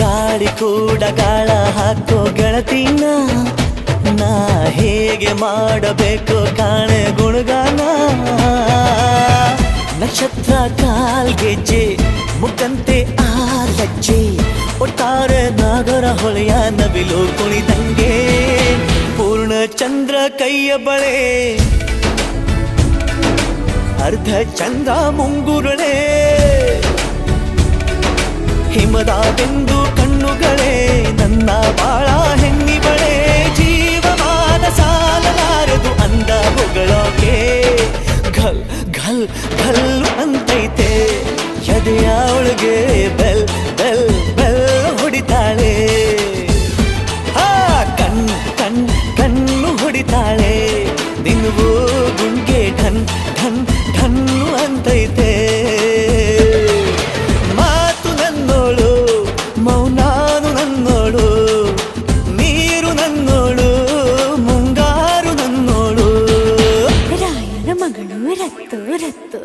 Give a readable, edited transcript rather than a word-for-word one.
ಗಾಳಿ ಕೂಡ ಗಾಳ ಹಾಕೋ ಗೆಳತಿನ ನಾ ಹೇಗೆ ಮಾಡಬೇಕು ಕಾಣೆ ಗುಣಗಾನ ನಕ್ಷತ್ರ ಕಾಲ್ಗೆಜ್ಜೆ ಮುಖಂತೆ ಆಲಜ್ಜೆ ಒಟ್ಟಾರೆ ನಾಗರ ಹೊಳೆಯ ನವಿಲು ಕುಣಿದಂಗೆ ಪೂರ್ಣ ಚಂದ್ರ ಕೈಯ ಬಳೆ ಅರ್ಧ ಚಂದ್ರ ಮುಂಗುರುಳೆ ಹಿಮದ ಬೆಂದು ಕಣ್ಣುಗಳೇ ನನ್ನ ಬಾಳ ಹೆಣ್ಣಿಬಳೆ ಜೀವಮಾನ ಸಾಲಲಾರದು ಅಂದ ಹೊಗಳೋಕೆ ಘಲ್ ಘಲ್ ಘಲ್ ಅಂತೈತೆ ಎದೆಯ ಒಳಗೆ ಬೆಲ್ ಬೆಲ್ ಬೆಲ್ ಹೊಡಿತಾಳೆ ಕಣ್ ಕಣ್ ಕಣ್ಣು ಹೊಡಿತಾಳೆ ದಿನವೂ ಗುಂಗೆ ಢನ್ ಢನ್ ಢನ್ನು ಅಂತೈತೆ ಮಾತು ನನ್ನೋಳು ಮೌನಾನು ನನ್ನೋಳು ನೀರು ನನ್ನೋಳು ಮುಂಗಾರು ನನ್ನೋಳು ರಾಯನ ಮಗಳು ರತ್ತು ರತ್ತು